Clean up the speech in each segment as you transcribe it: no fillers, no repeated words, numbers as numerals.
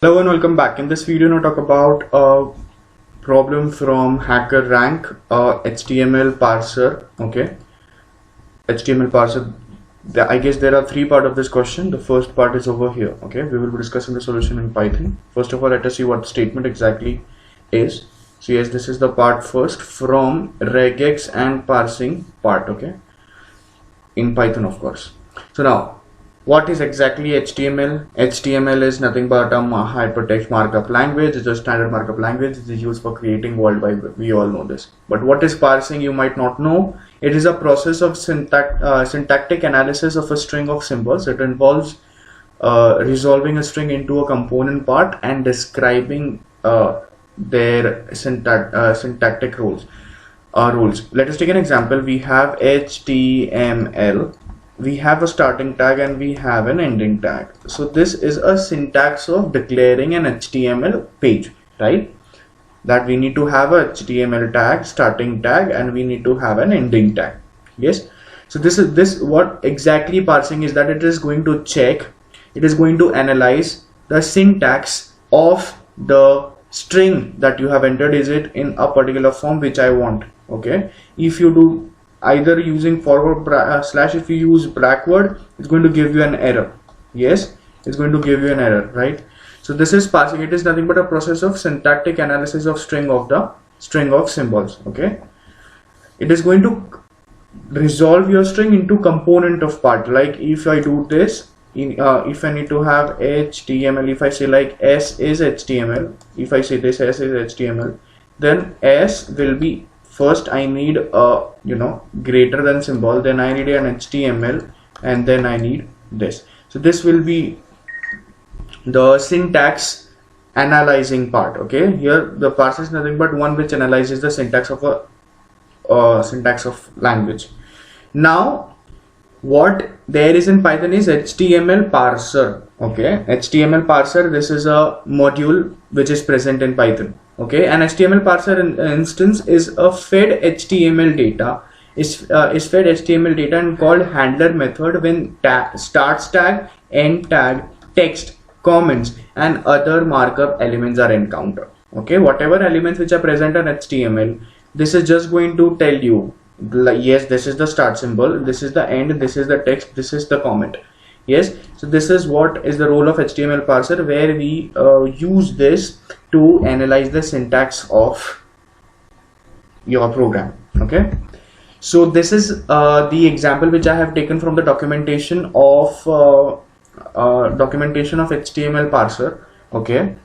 Hello and welcome back. In this video, I'm going to talk about a problem from HackerRank, HTML parser. Okay, HTML parser. I guess there are three parts of this question. The first part is over here. Okay, we will be discussing the solution in Python. First of all, let us see what statement exactly is. So yes, this is the part first from regex and parsing part. Okay, in Python, of course. So now, what is exactly HTML? HTML is nothing but a hypertext markup language. It's a standard markup language. It is used for creating World Wide Web. We all know this. But what is parsing? You might not know. It is a process of syntactic analysis of a string of symbols. It involves resolving a string into a component part and describing their syntactic rules. Let us take an example. We have HTML. We have a starting tag and we have an ending tag. So this is a syntax of declaring an HTML page, right? That we need to have a HTML tag, starting tag, and we need to have an ending tag. Yes. So this what exactly parsing is, that it is going to check, it is going to analyze the syntax of the string that you have entered. Is it in a particular form which I want? Okay. If you do either using forward slash, if you use backward, it's going to give you an error. Yes, it's going to give you an error, right? So this is parsing. It is nothing but a process of syntactic analysis of string of symbols. Okay, it is going to resolve your string into component of part. Like if I do this in if I need to have HTML, if I say like S is HTML, if I say this S is HTML, then S will be, first I need a greater than symbol, then I need an HTML, and then I need this. So this will be the syntax analyzing part. Okay, here the parser is nothing but one which analyzes the syntax of a syntax of language. Now what there is in Python is HTML parser. Okay, HTML parser, this is a module which is present in Python. Okay, an HTML parser instance is a fed HTML data, is fed HTML data and called handler method when starts tag, end tag, text, comments, and other markup elements are encountered. Okay, whatever elements which are present in HTML, this is just going to tell you, yes, this is the start symbol, this is the end, this is the text, this is the comment. Yes, so this is what is the role of HTML parser, where we use this to analyze the syntax of your program. Okay, so this is the example which I have taken from the documentation of HTML parser. Okay,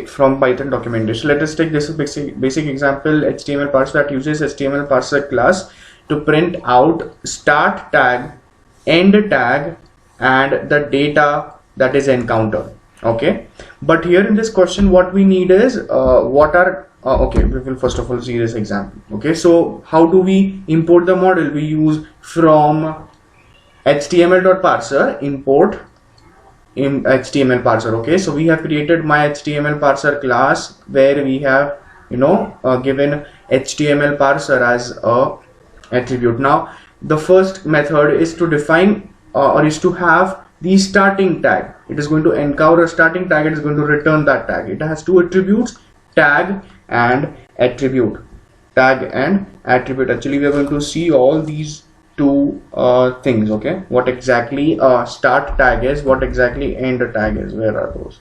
from Python documentation. Let us take this basic example, HTML parser, that uses HTML parser class to print out start tag, end tag, and the data that is encountered. Okay, but here in this question what we need is okay, we will first of all see this example. Okay, so how do we import the model? We use from HTML.parser import in HTML parser. Okay, so we have created my HTML parser class where we have given HTML parser as a attribute. Now the first method is to define or is to have the starting tag. It is going to encounter a starting tag. It is going to return that tag. It has two attributes, tag and attribute. Tag and attribute. Actually, we are going to see all these two things. Okay, what exactly start tag is, what exactly end tag is. Where are those?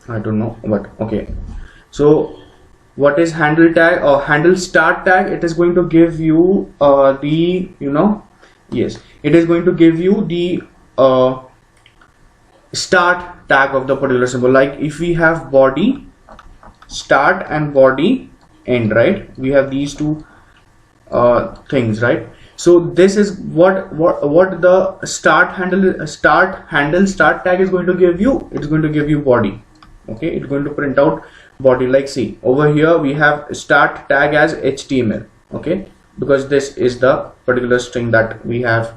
I don't know, but okay. So what is handle tag or handle start tag? It is going to give you yes, it is going to give you the start tag of the particular symbol. Like if we have body start and body end, right? We have these two things, right? So this is what the start tag is going to give you. It's going to give you body. Okay, it's going to print out body. Like see over here we have start tag as HTML. Okay, because this is the particular string that we have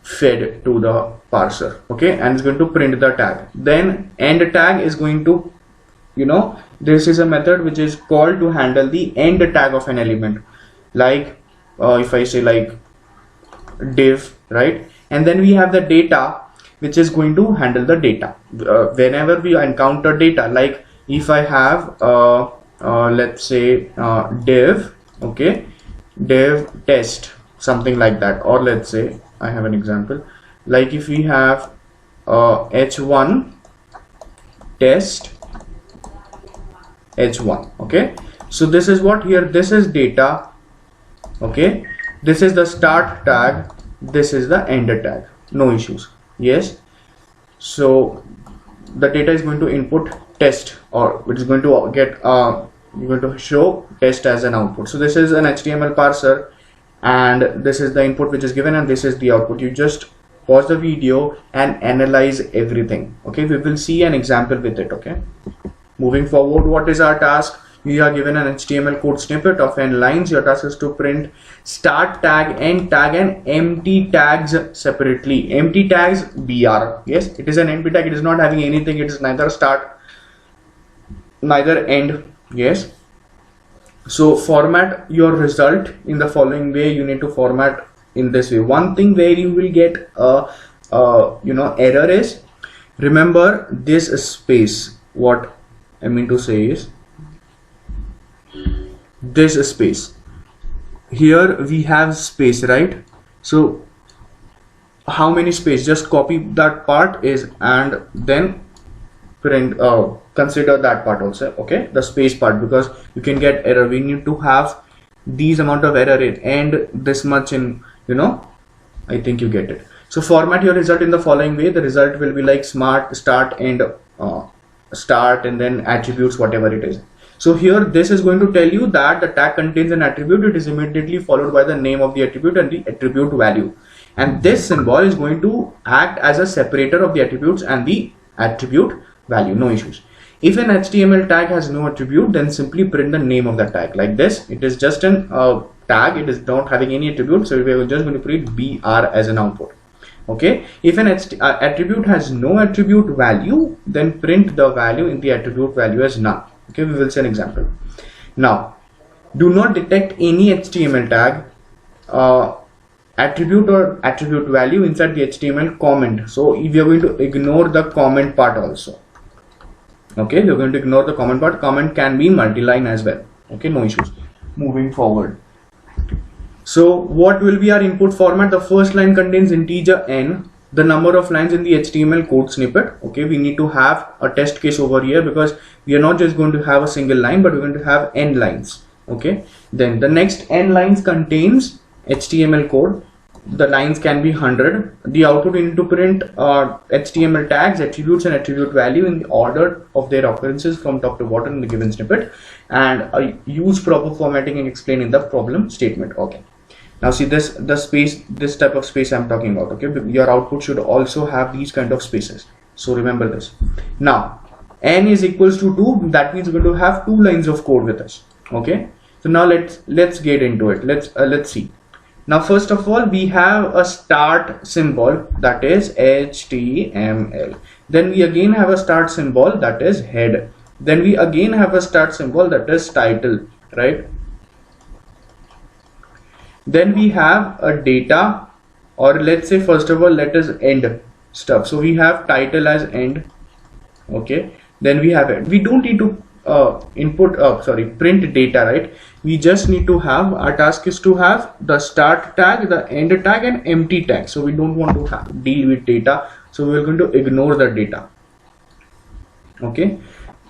fed to the parser. Okay, and it's going to print the tag. Then end tag is going to, this is a method which is called to handle the end tag of an element. Like if I say like div, right? And then we have the data, which is going to handle the data. Whenever we encounter data, like if I have let's say div, okay, div test, something like that, or let's say I have an example, like if we have h1 test h1, okay. So this is what here, this is data, okay, this is the start tag, this is the end tag, no issues. Yes, so the data is going to input test, or it is going to get you're going to show test as an output. So this is an HTML parser, and this is the input which is given, and this is the output. You just pause the video and analyze everything. Okay, we will see an example with it. Okay, moving forward, what is our task? You are given an HTML code snippet of n lines. Your task is to print start tag, end tag, and empty tags separately. Empty tags BR. Yes, it is an empty tag. It is not having anything. It is neither start, neither end. Yes. So format your result in the following way. You need to format in this way. One thing where you will get a error is, remember this space. What I mean to say is, this space here we have space, right? So how many space? Just copy that part is, and then print consider that part also, okay, the space part, because you can get error. We need to have these amount of error rate and this much in, I think you get it. So format your result in the following way. The result will be like smart start and start, and then attributes, whatever it is. So here this is going to tell you that the tag contains an attribute. It is immediately followed by the name of the attribute and the attribute value, and this symbol is going to act as a separator of the attributes and the attribute value. No issues. If an HTML tag has no attribute, then simply print the name of the tag like this. It is just an tag. It is not having any attribute, so we are just going to print BR as an output. Okay, if an attribute has no attribute value, then print the value in the attribute value as none. Okay, we will see an example. Now, do not detect any HTML tag attribute or attribute value inside the HTML comment. So we are going to ignore the comment part also. Okay, we are going to ignore the comment part. Comment can be multi-line as well. Okay, no issues. Moving forward. So what will be our input format? The first line contains integer n, the number of lines in the HTML code snippet. Okay, we need to have a test case over here, because we are not just going to have a single line, but we're going to have n lines. Okay, then the next n lines contains HTML code. The lines can be 100. The output we need to print HTML tags, attributes, and attribute value in the order of their occurrences from top to bottom in the given snippet, and use proper formatting and explain in the problem statement. Okay. Now see this type of space I'm talking about. Okay, your output should also have these kind of spaces. So remember this. Now n is equals to 2. That means we're going to have 2 lines of code with us. Okay. So now let's get into it. Let's see. Now first of all, we have a start symbol, that is HTML. Then we again have a start symbol, that is head. Then we again have a start symbol, that is title, right? Then we have a data, or let's say first of all let us end stuff. So we have title as end. Okay, then we have it. We don't need to print data, right? We just need to have, our task is to have the start tag, the end tag, and empty tag. So we don't want to deal with data, so we're going to ignore the data. Okay,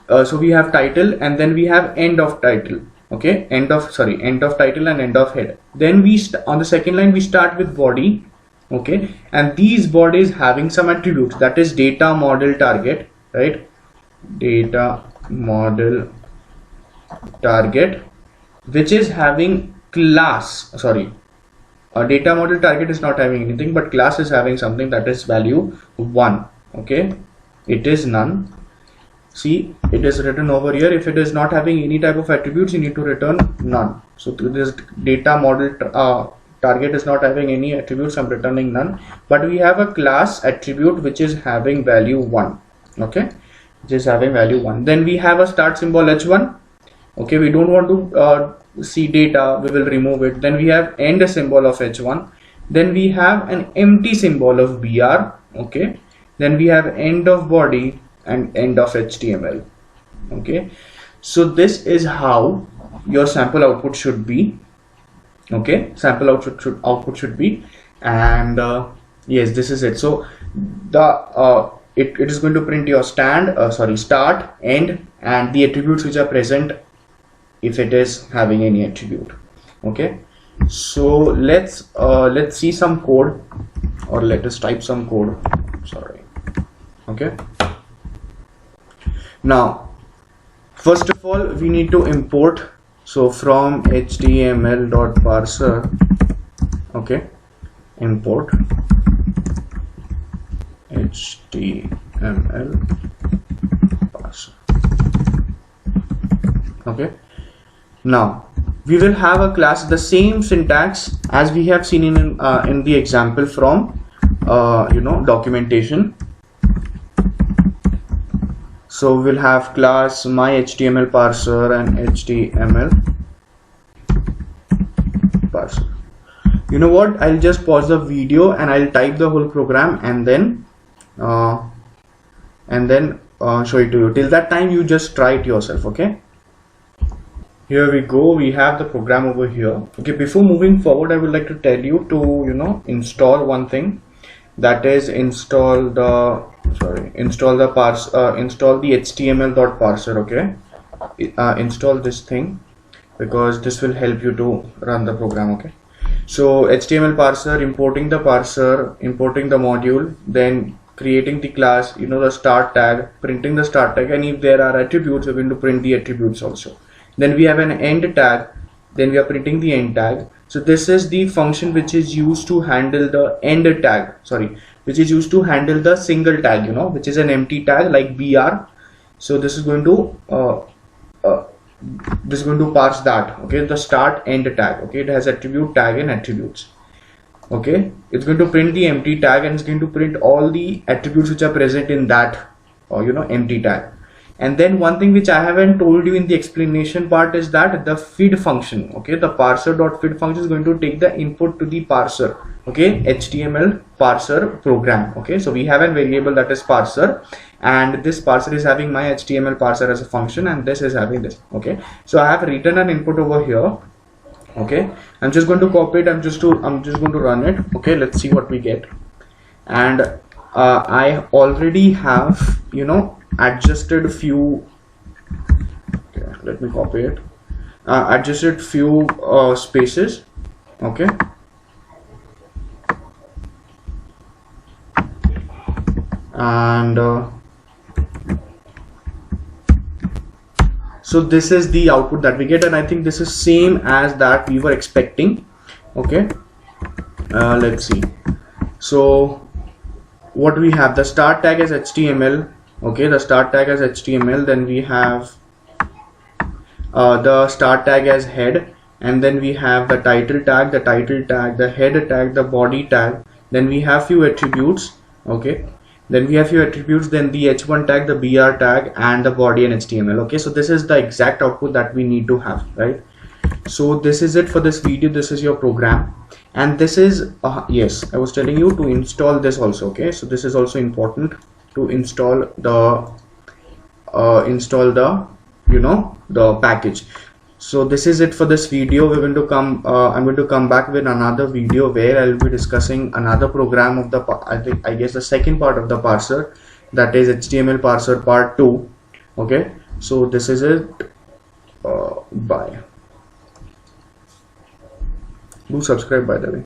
so we have title, and then we have end of title. Okay, end of title and end of head. Then we on the second line we start with body. Okay, and these bodies having some attributes, that is data model target, right? Data model target, which is having class, data model target is not having anything, but class is having something, that is value 1. Okay, it is none. See, it is written over here. If it is not having any type of attributes, you need to return none. So this data model target is not having any attributes, I'm returning none. But we have a class attribute which is having value 1. Okay, which is having value 1. Then we have a start symbol h1. Okay, we don't want to see data, we will remove it. Then we have end symbol of h1. then we have an empty symbol of BR, okay, then we have end of body and end of HTML, okay. So this is how your sample output should be, okay, sample output should be. And yes, this is it. So the it is going to print your start, end, and the attributes which are present if it is having any attribute, okay. So let's see some code, or let us type some code, sorry, okay. Now first of all we need to import, so from html.parser, okay, import html parser, okay. Now we will have a class, the same syntax as we have seen in the example from documentation. So we'll have class my HTML parser and HTML parser. You know what, I'll just pause the video and I'll type the whole program and then show it to you. Till that time you just try it yourself, okay. Here we go, we have the program over here, okay. Before moving forward, I would like to tell you to install one thing, that is install the html.parser, okay. Install this thing because this will help you to run the program, okay. So HTML parser, importing the module, then creating the class, the start tag, printing the start tag, and if there are attributes, we're going to print the attributes also. Then we have an end tag, then we are printing the end tag. So this is the function which is used to handle the end tag, which is used to handle the single tag, which is an empty tag like BR. So this is going to parse that, okay, the start end tag, okay. It has attribute, tag, and attributes, okay. It's going to print the empty tag and it's going to print all the attributes which are present in that empty tag. And then one thing which I haven't told you in the explanation part is that the feed function, okay, the parser.feed function is going to take the input to the parser, okay, HTML parser program, okay. So we have a variable that is parser, and this parser is having my HTML parser as a function, and this is having this, okay. So I have written an input over here, okay. I'm just going to copy it, I'm just going to run it, okay. Let's see what we get. And I already have adjusted few, okay, let me copy it, adjusted few spaces, okay. And so this is the output that we get, and I think this is same as that we were expecting, okay. Let's see. So what we have, the start tag is HTML, okay, the start tag as HTML, then we have the start tag as head, and then we have the title tag, the head tag, the body tag, then we have few attributes, okay, then we have few attributes, then the h1 tag, the br tag, and the body and HTML, okay. So this is the exact output that we need to have, right? So this is it for this video. This is your program, and this is yes, I was telling you to install this also, okay. So this is also important to install the the package. So this is it for this video. We're going to come I'm going to come back with another video where I'll be discussing another program of the I guess the second part of the parser, that is HTML parser part 2, okay. So this is it. Bye. Do subscribe, by the way.